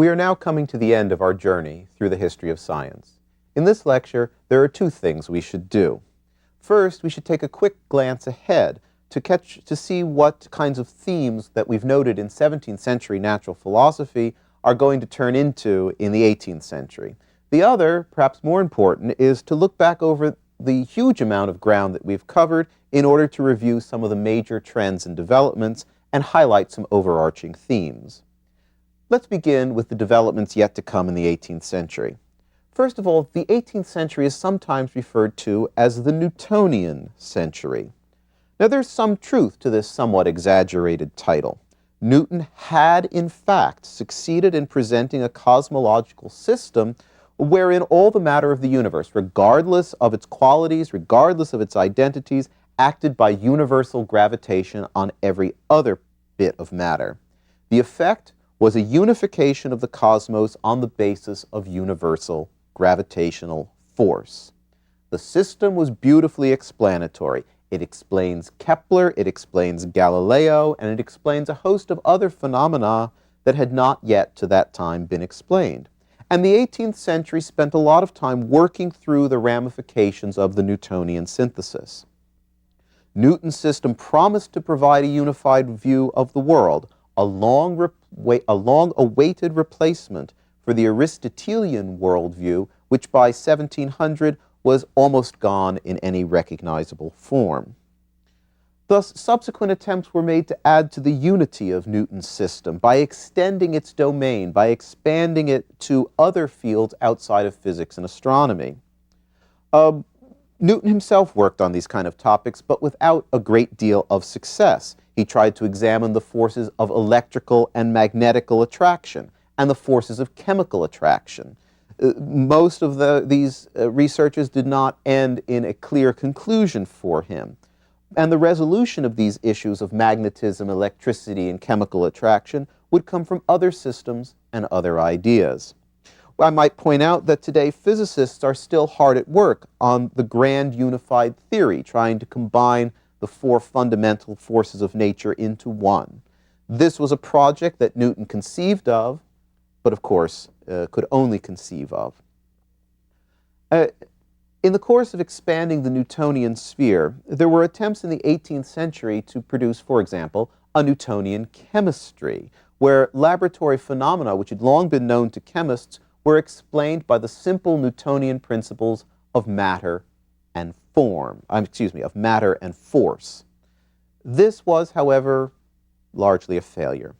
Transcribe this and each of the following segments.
We are now coming to the end of our journey through the history of science. In this lecture, there are two things we should do. First, we should take a quick glance ahead to see what kinds of themes that we've noted in 17th century natural philosophy are going to turn into in the 18th century. The other, perhaps more important, is to look back over the huge amount of ground that we've covered in order to review some of the major trends and developments and highlight some overarching themes. Let's begin with the developments yet to come in the 18th century. First of all, the 18th century is sometimes referred to as the Newtonian century. Now, there's some truth to this somewhat exaggerated title. Newton had, in fact, succeeded in presenting a cosmological system wherein all the matter of the universe, regardless of its qualities, regardless of its identities, acted by universal gravitation on every other bit of matter. The effect was a unification of the cosmos on the basis of universal gravitational force. The system was beautifully explanatory. It explains Kepler, it explains Galileo, and it explains a host of other phenomena that had not yet to that time been explained. And the 18th century spent a lot of time working through the ramifications of the Newtonian synthesis. Newton's system promised to provide a unified view of the world, a long-awaited replacement for the Aristotelian worldview, which by 1700 was almost gone in any recognizable form. Thus, subsequent attempts were made to add to the unity of Newton's system by extending its domain, by expanding it to other fields outside of physics and astronomy. Newton himself worked on these kind of topics, but without a great deal of success. He tried to examine the forces of electrical and magnetical attraction and the forces of chemical attraction. Most of these researches did not end in a clear conclusion for him. And the resolution of these issues of magnetism, electricity, and chemical attraction would come from other systems and other ideas. I might point out that today physicists are still hard at work on the grand unified theory, trying to combine the four fundamental forces of nature into one. This was a project that Newton conceived of, but of course could only conceive of. In the course of expanding the Newtonian sphere, there were attempts in the 18th century to produce, for example, a Newtonian chemistry, where laboratory phenomena which had long been known to chemists were explained by the simple Newtonian principles of matter and of matter and force. This was, however, largely a failure.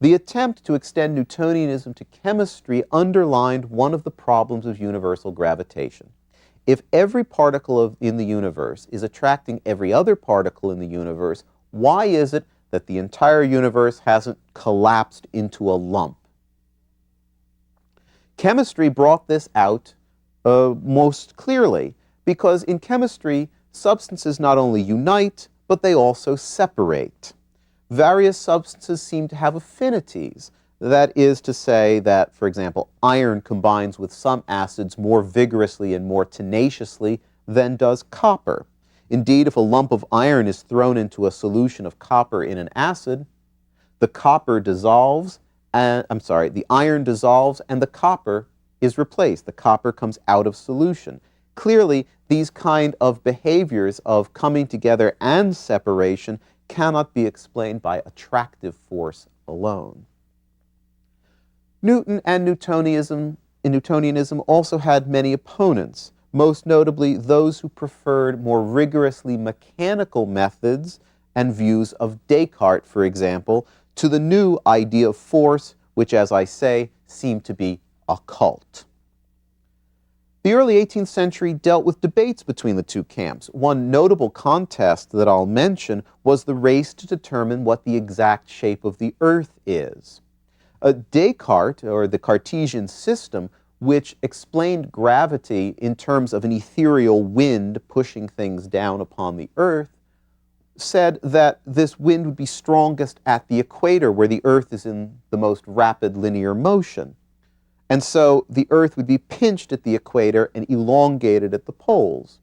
The attempt to extend Newtonianism to chemistry underlined one of the problems of universal gravitation. If every particle in the universe is attracting every other particle in the universe, why is it that the entire universe hasn't collapsed into a lump? Chemistry brought this out most clearly, because in chemistry, substances not only unite, but they also separate. Various substances seem to have affinities. That is to say that, for example, iron combines with some acids more vigorously and more tenaciously than does copper. Indeed, if a lump of iron is thrown into a solution of copper in an acid, the iron dissolves and the copper is replaced. The copper comes out of solution. Clearly, these kind of behaviors of coming together and separation cannot be explained by attractive force alone. Newton and Newtonianism also had many opponents, most notably those who preferred more rigorously mechanical methods and views of Descartes, for example, to the new idea of force, which, as I say, seemed to be occult. The early 18th century dealt with debates between the two camps. One notable contest that I'll mention was the race to determine what the exact shape of the Earth is. Descartes, or the Cartesian system, which explained gravity in terms of an ethereal wind pushing things down upon the Earth, said that this wind would be strongest at the equator, where the Earth is in the most rapid linear motion. And so the Earth would be pinched at the equator and elongated at the poles.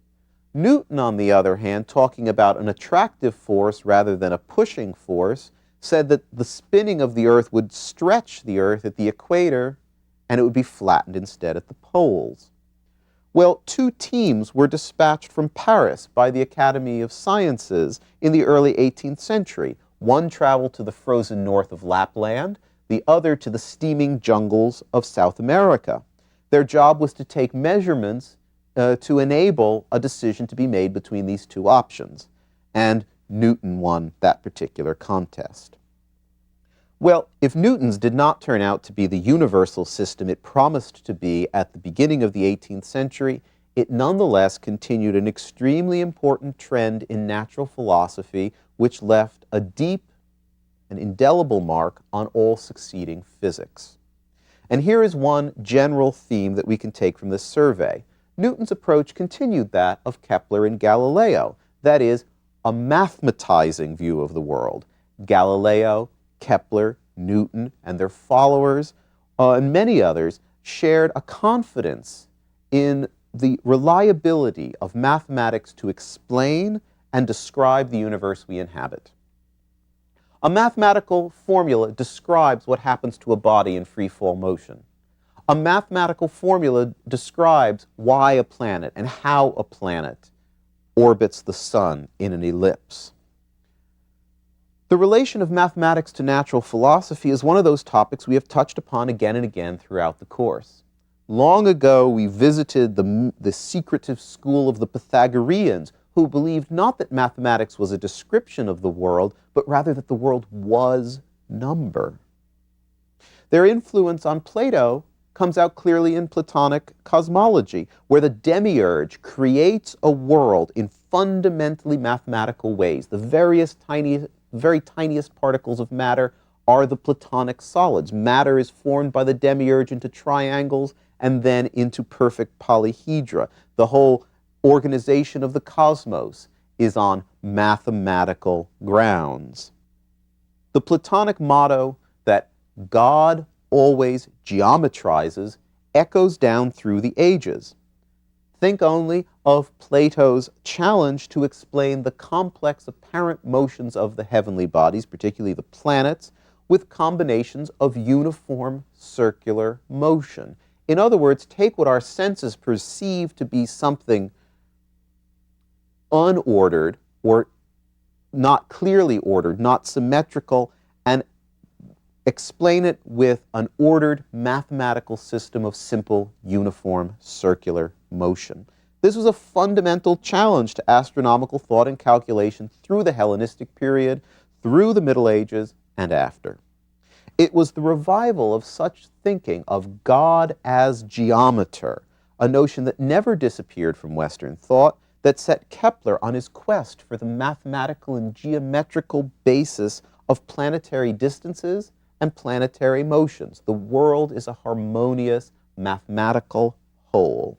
Newton, on the other hand, talking about an attractive force rather than a pushing force, said that the spinning of the Earth would stretch the Earth at the equator and it would be flattened instead at the poles. Well, two teams were dispatched from Paris by the Academy of Sciences in the early 18th century. One traveled to the frozen north of Lapland, the other to the steaming jungles of South America. Their job was to take measurements to enable a decision to be made between these two options. And Newton won that particular contest. Well, if Newton's did not turn out to be the universal system it promised to be at the beginning of the 18th century, it nonetheless continued an extremely important trend in natural philosophy which left a deep and indelible mark on all succeeding physics. And here is one general theme that we can take from this survey. Newton's approach continued that of Kepler and Galileo, that is, a mathematizing view of the world. Galileo, Kepler, Newton, and their followers, and many others, shared a confidence in the reliability of mathematics to explain and describe the universe we inhabit. A mathematical formula describes what happens to a body in free fall motion. A mathematical formula describes why a planet and how a planet orbits the sun in an ellipse. The relation of mathematics to natural philosophy is one of those topics we have touched upon again and again throughout the course. Long ago, we visited the secretive school of the Pythagoreans, who believed not that mathematics was a description of the world, but rather that the world was number. Their influence on Plato comes out clearly in Platonic cosmology, where the demiurge creates a world in fundamentally mathematical ways. The very tiniest particles of matter are the Platonic solids. Matter is formed by the demiurge into triangles and then into perfect polyhedra. The whole organization of the cosmos is on mathematical grounds. The Platonic motto that God always geometrizes echoes down through the ages. Think only of Plato's challenge to explain the complex apparent motions of the heavenly bodies, particularly the planets, with combinations of uniform circular motion. In other words, take what our senses perceive to be something unordered or not clearly ordered, not symmetrical, and explain it with an ordered mathematical system of simple, uniform, circular motion. This was a fundamental challenge to astronomical thought and calculation through the Hellenistic period, through the Middle Ages, and after. It was the revival of such thinking of God as geometer, a notion that never disappeared from Western thought, that set Kepler on his quest for the mathematical and geometrical basis of planetary distances and planetary motions. The world is a harmonious mathematical whole.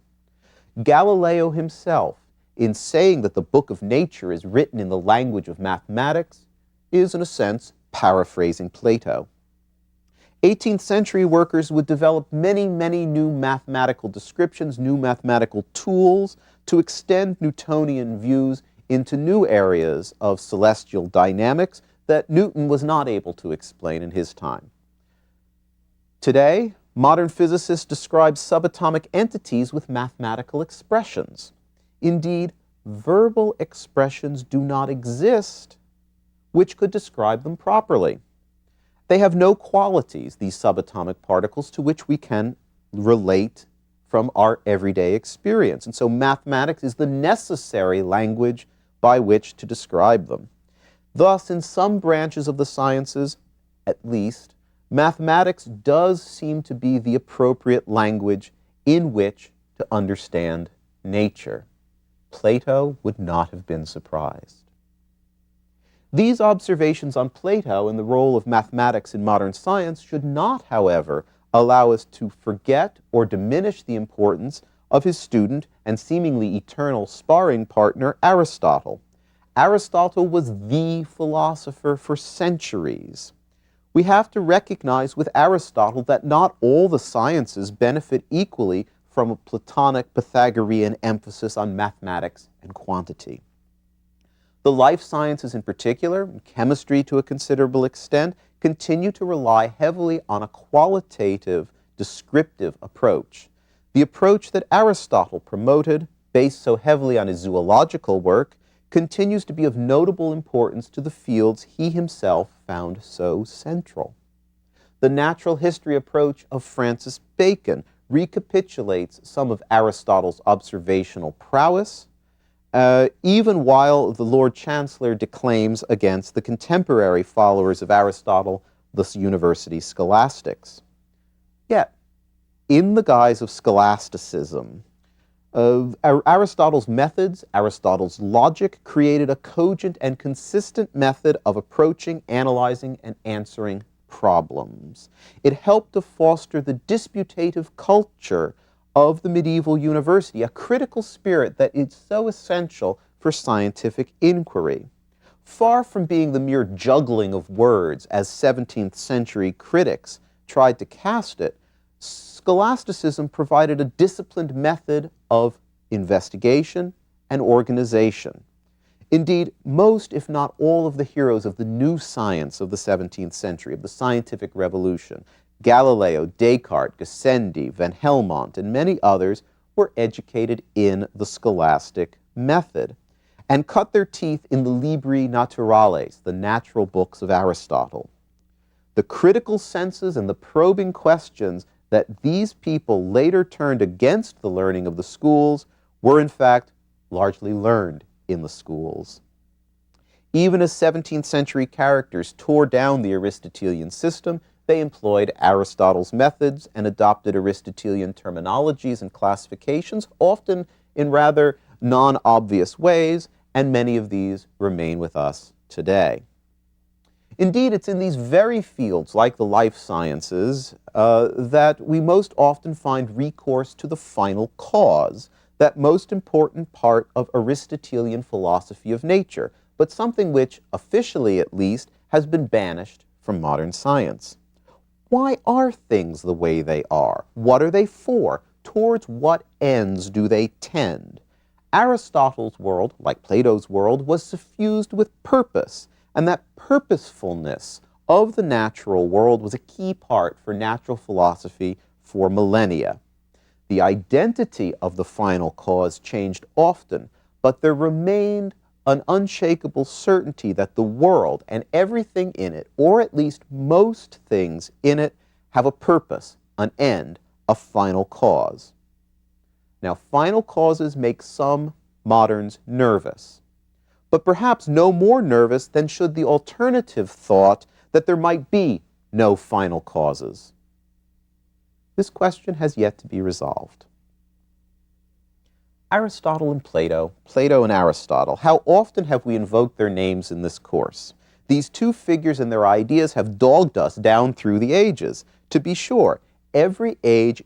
Galileo himself, in saying that the book of nature is written in the language of mathematics, is in a sense paraphrasing Plato. 18th century workers would develop many, many new mathematical descriptions, new mathematical tools to extend Newtonian views into new areas of celestial dynamics that Newton was not able to explain in his time. Today, modern physicists describe subatomic entities with mathematical expressions. Indeed, verbal expressions do not exist which could describe them properly. They have no qualities, these subatomic particles, to which we can relate from our everyday experience. And so mathematics is the necessary language by which to describe them. Thus, in some branches of the sciences, at least, mathematics does seem to be the appropriate language in which to understand nature. Plato would not have been surprised. These observations on Plato and the role of mathematics in modern science should not, however, allow us to forget or diminish the importance of his student and seemingly eternal sparring partner, Aristotle. Aristotle was the philosopher for centuries. We have to recognize with Aristotle that not all the sciences benefit equally from a Platonic Pythagorean emphasis on mathematics and quantity. The life sciences in particular, and chemistry to a considerable extent, continue to rely heavily on a qualitative, descriptive approach. The approach that Aristotle promoted, based so heavily on his zoological work, continues to be of notable importance to the fields he himself found so central. The natural history approach of Francis Bacon recapitulates some of Aristotle's observational prowess, even while the Lord Chancellor declaims against the contemporary followers of Aristotle, the university scholastics. Yet, in the guise of scholasticism, Aristotle's methods, Aristotle's logic, created a cogent and consistent method of approaching, analyzing, and answering problems. It helped to foster the disputative culture of the medieval university, a critical spirit that is so essential for scientific inquiry. Far from being the mere juggling of words, as 17th century critics tried to cast it, scholasticism provided a disciplined method of investigation and organization. Indeed, most, if not all, of the heroes of the new science of the 17th century, of the scientific revolution, Galileo, Descartes, Gassendi, Van Helmont, and many others, were educated in the scholastic method and cut their teeth in the Libri Naturales, the natural books of Aristotle. The critical senses and the probing questions that these people later turned against the learning of the schools were in fact largely learned in the schools. Even as 17th century characters tore down the Aristotelian system, they employed Aristotle's methods and adopted Aristotelian terminologies and classifications, often in rather non-obvious ways, and many of these remain with us today. Indeed, it's in these very fields, like the life sciences, that we most often find recourse to the final cause, that most important part of Aristotelian philosophy of nature, but something which, officially at least, has been banished from modern science. Why are things the way they are? What are they for? Towards what ends do they tend? Aristotle's world, like Plato's world, was suffused with purpose, and that purposefulness of the natural world was a key part for natural philosophy for millennia. The identity of the final cause changed often, but there remained an unshakable certainty that the world and everything in it, or at least most things in it, have a purpose, an end, a final cause. Now, final causes make some moderns nervous, but perhaps no more nervous than should the alternative thought that there might be no final causes. This question has yet to be resolved. Aristotle and Plato, Plato and Aristotle, how often have we invoked their names in this course? These two figures and their ideas have dogged us down through the ages. To be sure, every age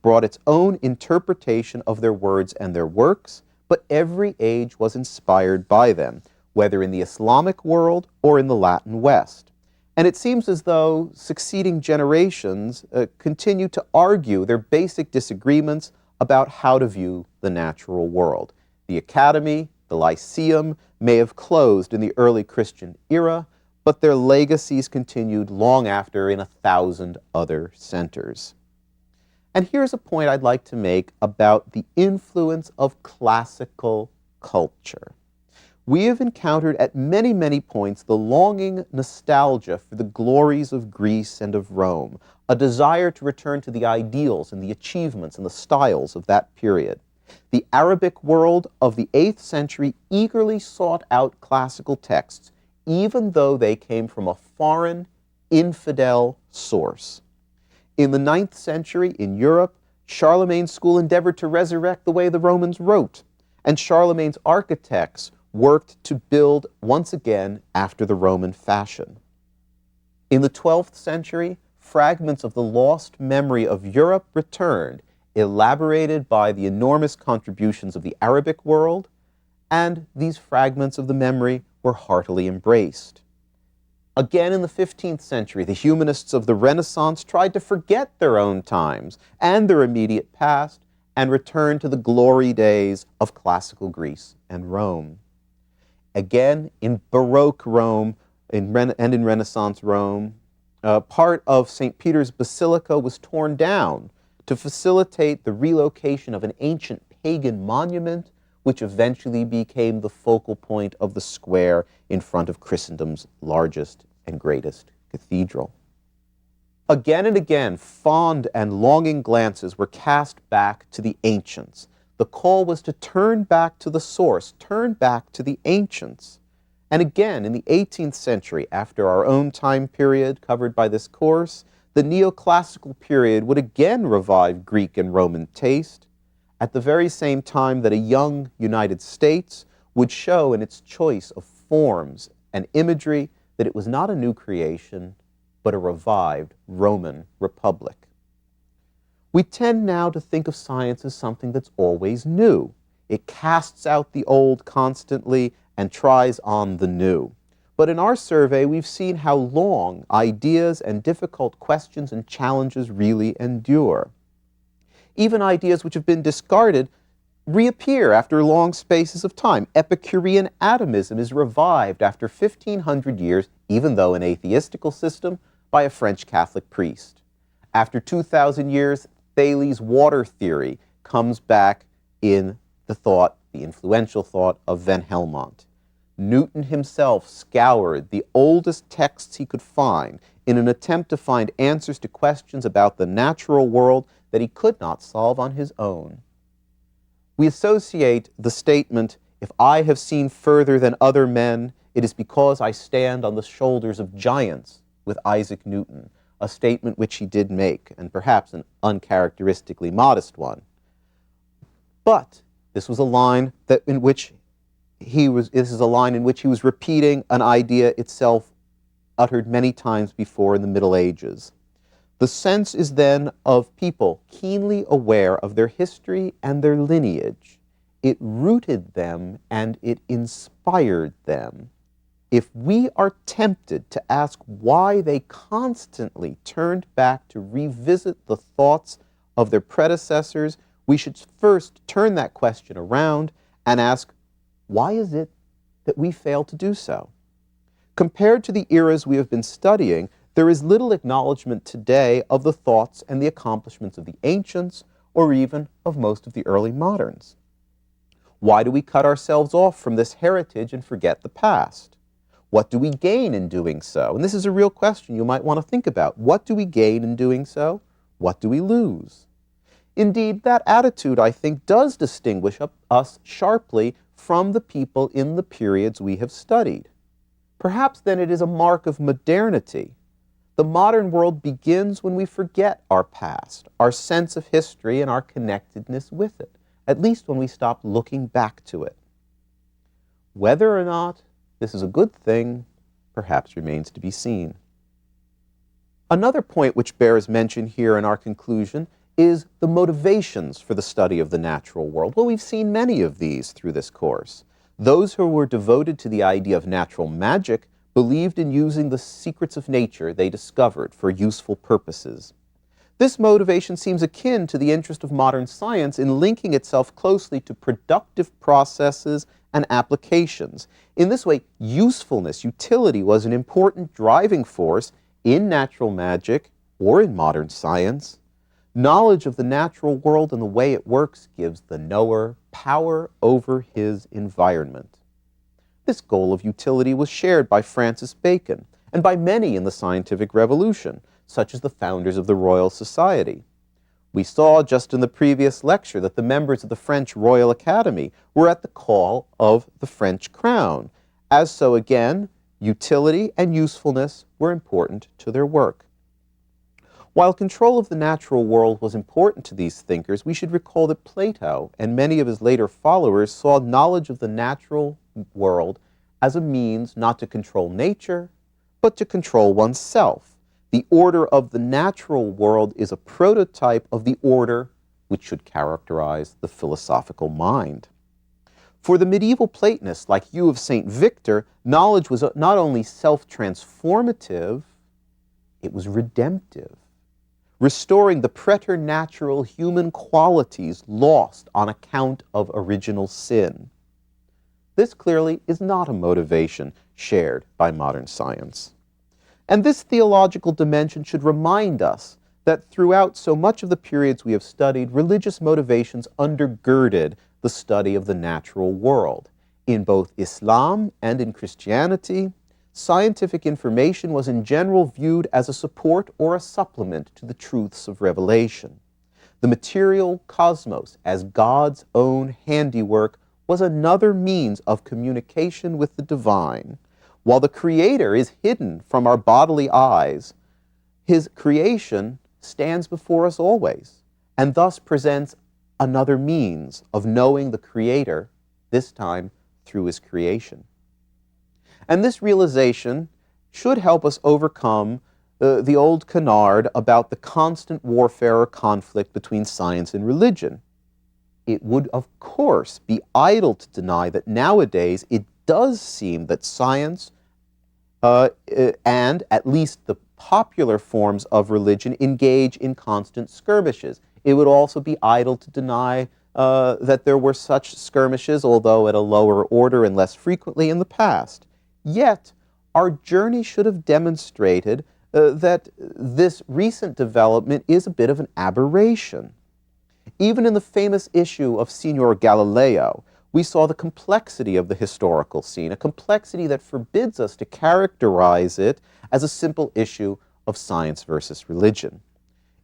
brought its own interpretation of their words and their works, but every age was inspired by them, whether in the Islamic world or in the Latin West. And it seems as though succeeding generations continue to argue their basic disagreements about how to view the natural world. The Academy, the Lyceum, may have closed in the early Christian era, but their legacies continued long after in 1,000 other centers. And here's a point I'd like to make about the influence of classical culture. We have encountered at many, many points the longing nostalgia for the glories of Greece and of Rome, a desire to return to the ideals and the achievements and the styles of that period. The Arabic world of the 8th century eagerly sought out classical texts, even though they came from a foreign, infidel source. In the 9th century, in Europe, Charlemagne's school endeavored to resurrect the way the Romans wrote, and Charlemagne's architects worked to build once again after the Roman fashion. In the 12th century, fragments of the lost memory of Europe returned, elaborated by the enormous contributions of the Arabic world, and these fragments of the memory were heartily embraced. Again in the 15th century, the humanists of the Renaissance tried to forget their own times and their immediate past and return to the glory days of classical Greece and Rome. Again, in Baroque Rome and in Renaissance Rome, part of St. Peter's Basilica was torn down to facilitate the relocation of an ancient pagan monument, which eventually became the focal point of the square in front of Christendom's largest and greatest cathedral. Again and again, fond and longing glances were cast back to the ancients. The call was to turn back to the source, turn back to the ancients. And again, in the 18th century, after our own time period covered by this course, the neoclassical period would again revive Greek and Roman taste, at the very same time that a young United States would show in its choice of forms and imagery that it was not a new creation, but a revived Roman Republic. We tend now to think of science as something that's always new. It casts out the old constantly and tries on the new. But in our survey, we've seen how long ideas and difficult questions and challenges really endure. Even ideas which have been discarded reappear after long spaces of time. Epicurean atomism is revived after 1,500 years, even though an atheistical system, by a French Catholic priest. After 2,000 years, Thales' water theory comes back in the influential thought of Van Helmont. Newton himself scoured the oldest texts he could find in an attempt to find answers to questions about the natural world that he could not solve on his own. We associate the statement, "If I have seen further than other men, it is because I stand on the shoulders of giants," with Isaac Newton, a statement which he did make, and perhaps an uncharacteristically modest one. But this was a line in which he was repeating an idea itself uttered many times before in the Middle Ages. The sense is then of people keenly aware of their history and their lineage. It rooted them and it inspired them. If we are tempted to ask why they constantly turned back to revisit the thoughts of their predecessors, we should first turn that question around and ask, why is it that we fail to do so? Compared to the eras we have been studying, there is little acknowledgement today of the thoughts and the accomplishments of the ancients, or even of most of the early moderns. Why do we cut ourselves off from this heritage and forget the past? What do we gain in doing so? And this is a real question you might want to think about. What do we gain in doing so? What do we lose? Indeed, that attitude, I think, does distinguish us sharply from the people in the periods we have studied. Perhaps then it is a mark of modernity. The modern world begins when we forget our past, our sense of history, and our connectedness with it, at least when we stop looking back to it. Whether or not this is a good thing, perhaps remains to be seen. Another point which bears mention here in our conclusion is the motivations for the study of the natural world. Well, we've seen many of these through this course. Those who were devoted to the idea of natural magic believed in using the secrets of nature they discovered for useful purposes. This motivation seems akin to the interest of modern science in linking itself closely to productive processes and applications. In this way, usefulness, utility, was an important driving force in natural magic or in modern science. Knowledge of the natural world and the way it works gives the knower power over his environment. This goal of utility was shared by Francis Bacon and by many in the scientific revolution, such as the founders of the Royal Society. We saw just in the previous lecture that the members of the French Royal Academy were at the call of the French crown. As so again, utility and usefulness were important to their work. While control of the natural world was important to these thinkers, we should recall that Plato and many of his later followers saw knowledge of the natural world as a means not to control nature, but to control oneself. The order of the natural world is a prototype of the order which should characterize the philosophical mind. For the medieval Platonists, like Hugh of St. Victor, knowledge was not only self-transformative, it was redemptive, restoring the preternatural human qualities lost on account of original sin. This clearly is not a motivation shared by modern science. And this theological dimension should remind us that throughout so much of the periods we have studied, religious motivations undergirded the study of the natural world. In both Islam and in Christianity, scientific information was in general viewed as a support or a supplement to the truths of revelation. The material cosmos, as God's own handiwork, was another means of communication with the divine. While the Creator is hidden from our bodily eyes, His creation stands before us always, and thus presents another means of knowing the Creator, this time through His creation. And this realization should help us overcome the old canard about the constant warfare or conflict between science and religion. It would, of course, be idle to deny that nowadays it does seem that science and at least the popular forms of religion engage in constant skirmishes. It would also be idle to deny that there were such skirmishes, although at a lower order and less frequently in the past. Yet, our journey should have demonstrated that this recent development is a bit of an aberration. Even in the famous issue of Signor Galileo, we saw the complexity of the historical scene, a complexity that forbids us to characterize it as a simple issue of science versus religion.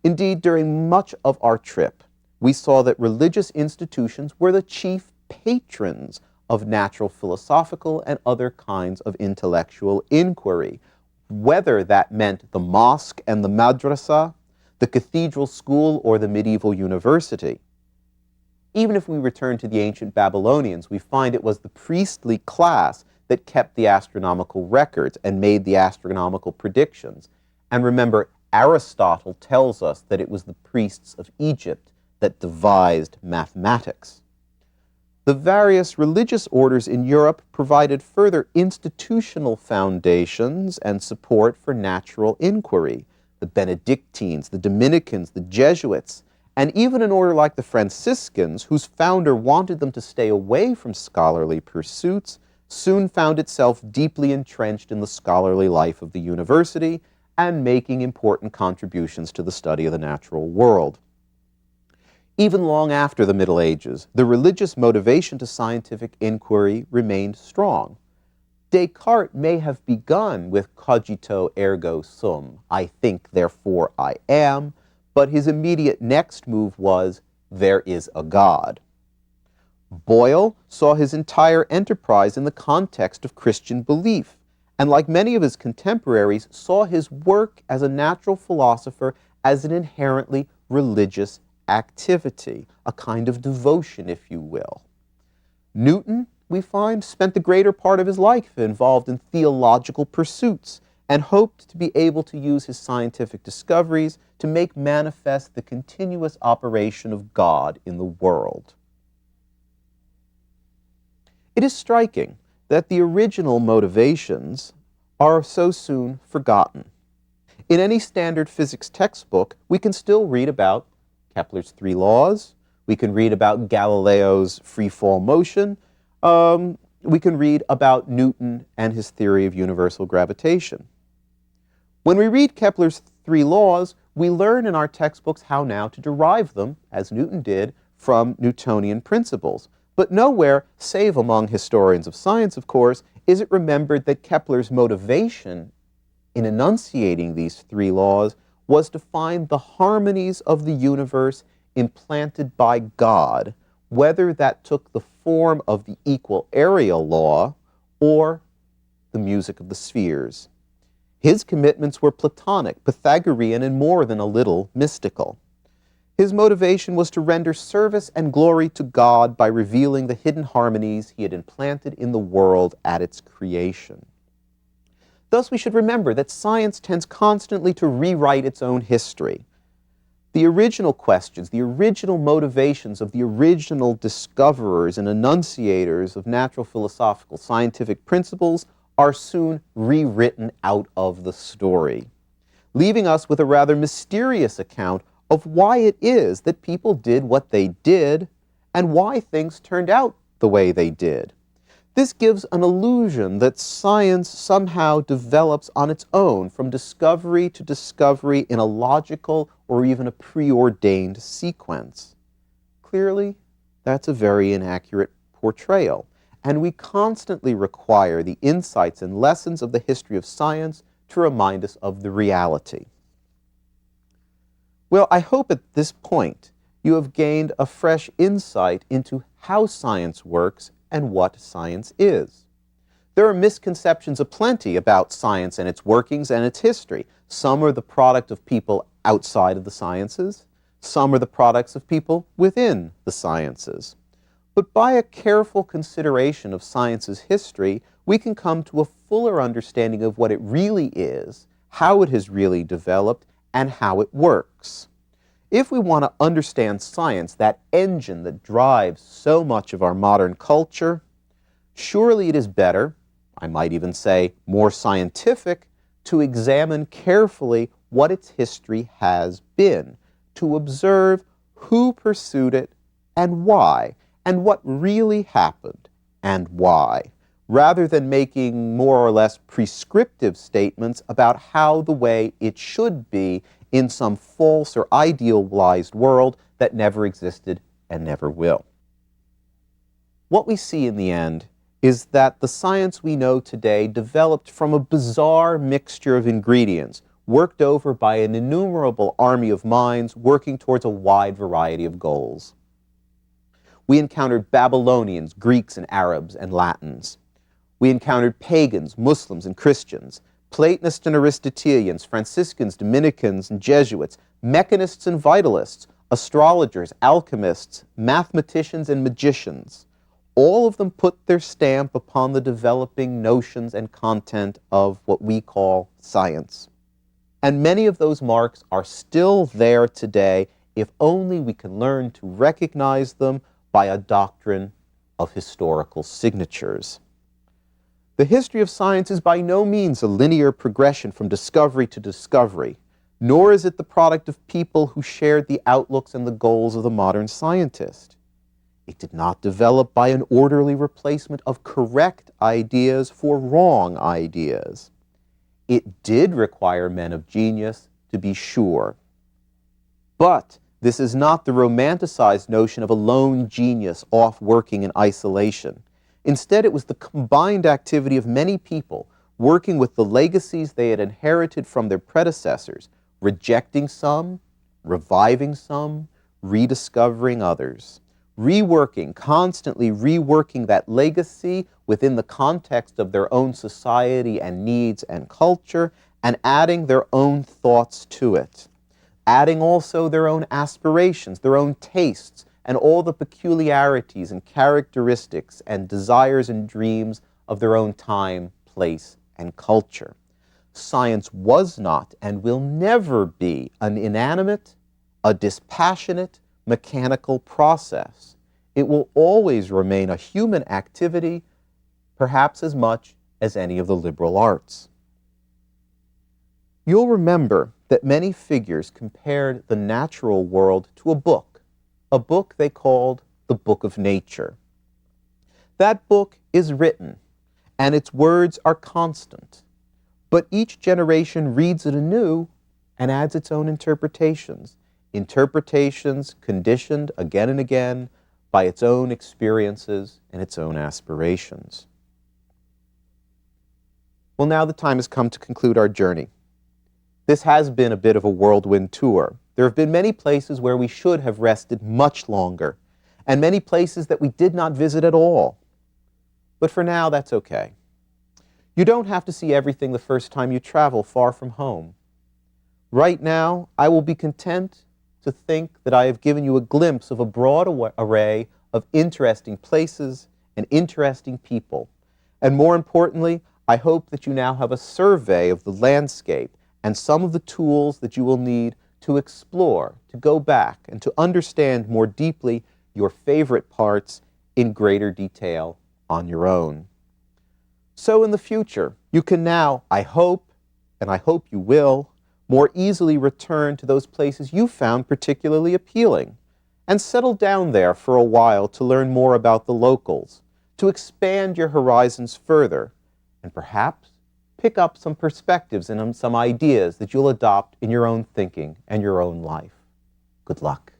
Indeed, during much of our trip, we saw that religious institutions were the chief patrons of natural philosophical and other kinds of intellectual inquiry, whether that meant the mosque and the madrasa, the cathedral school, or the medieval university. Even if we return to the ancient Babylonians, we find it was the priestly class that kept the astronomical records and made the astronomical predictions. And remember, Aristotle tells us that it was the priests of Egypt that devised mathematics. The various religious orders in Europe provided further institutional foundations and support for natural inquiry. The Benedictines, the Dominicans, the Jesuits, and even an order like the Franciscans, whose founder wanted them to stay away from scholarly pursuits, soon found itself deeply entrenched in the scholarly life of the university and making important contributions to the study of the natural world. Even long after the Middle Ages, the religious motivation to scientific inquiry remained strong. Descartes may have begun with cogito ergo sum, I think, therefore I am, but his immediate next move was, there is a God. Boyle saw his entire enterprise in the context of Christian belief, and like many of his contemporaries, saw his work as a natural philosopher as an inherently religious activity, a kind of devotion, if you will. Newton, we find, spent the greater part of his life involved in theological pursuits and hoped to be able to use his scientific discoveries to make manifest the continuous operation of God in the world. It is striking that the original motivations are so soon forgotten. In any standard physics textbook, we can still read about Kepler's 3 laws, we can read about Galileo's free-fall motion, we can read about Newton and his theory of universal gravitation. When we read Kepler's 3 laws, we learn in our textbooks how now to derive them, as Newton did, from Newtonian principles. But nowhere, save among historians of science, of course, is it remembered that Kepler's motivation in enunciating these 3 laws was to find the harmonies of the universe implanted by God, whether that took the form of the equal area law or the music of the spheres. His commitments were Platonic, Pythagorean, and more than a little mystical. His motivation was to render service and glory to God by revealing the hidden harmonies he had implanted in the world at its creation. Thus, we should remember that science tends constantly to rewrite its own history. The original questions, the original motivations of the original discoverers and enunciators of natural philosophical scientific principles are soon rewritten out of the story, leaving us with a rather mysterious account of why it is that people did what they did and why things turned out the way they did. This gives an illusion that science somehow develops on its own from discovery to discovery in a logical or even a preordained sequence. Clearly, that's a very inaccurate portrayal, and we constantly require the insights and lessons of the history of science to remind us of the reality. Well, I hope at this point you have gained a fresh insight into how science works and what science is. There are misconceptions aplenty about science and its workings and its history. Some are the product of people outside of the sciences. Some are the products of people within the sciences. But by a careful consideration of science's history, we can come to a fuller understanding of what it really is, how it has really developed, and how it works. If we want to understand science, that engine that drives so much of our modern culture, surely it is better, I might even say more scientific, to examine carefully what its history has been, to observe who pursued it and why, and what really happened and why, rather than making more or less prescriptive statements about how the way it should be in some false or idealized world that never existed and never will. What we see in the end is that the science we know today developed from a bizarre mixture of ingredients worked over by an innumerable army of minds working towards a wide variety of goals. We encountered Babylonians, Greeks and Arabs and Latins. We encountered pagans, Muslims and Christians, Platonists and Aristotelians, Franciscans, Dominicans and Jesuits, mechanists and vitalists, astrologers, alchemists, mathematicians and magicians. All of them put their stamp upon the developing notions and content of what we call science. And many of those marks are still there today if only we can learn to recognize them by a doctrine of historical signatures. The history of science is by no means a linear progression from discovery to discovery, nor is it the product of people who shared the outlooks and the goals of the modern scientist. It did not develop by an orderly replacement of correct ideas for wrong ideas. It did require men of genius, to be sure. But this is not the romanticized notion of a lone genius off working in isolation. Instead, it was the combined activity of many people working with the legacies they had inherited from their predecessors, rejecting some, reviving some, rediscovering others, constantly reworking that legacy within the context of their own society and needs and culture, and adding their own thoughts to it, adding also their own aspirations, their own tastes, and all the peculiarities and characteristics and desires and dreams of their own time, place, and culture. Science was not and will never be an inanimate, a dispassionate, mechanical process. It will always remain a human activity, perhaps as much as any of the liberal arts. You'll remember that many figures compared the natural world to a book they called the Book of Nature. That book is written, and its words are constant, but each generation reads it anew and adds its own interpretations, conditioned again and again by its own experiences and its own aspirations. Well, now the time has come to conclude our journey. This has been a bit of a whirlwind tour. There have been many places where we should have rested much longer, and many places that we did not visit at all. But for now, that's okay. You don't have to see everything the first time you travel far from home. Right now, I will be content to think that I have given you a glimpse of a broad array of interesting places and interesting people. And more importantly, I hope that you now have a survey of the landscape and some of the tools that you will need to explore, to go back, and to understand more deeply your favorite parts in greater detail on your own. So in the future, you can now, I hope, and I hope you will, more easily return to those places you found particularly appealing, and settle down there for a while to learn more about the locals, to expand your horizons further, and perhaps pick up some perspectives and some ideas that you'll adopt in your own thinking and your own life. Good luck.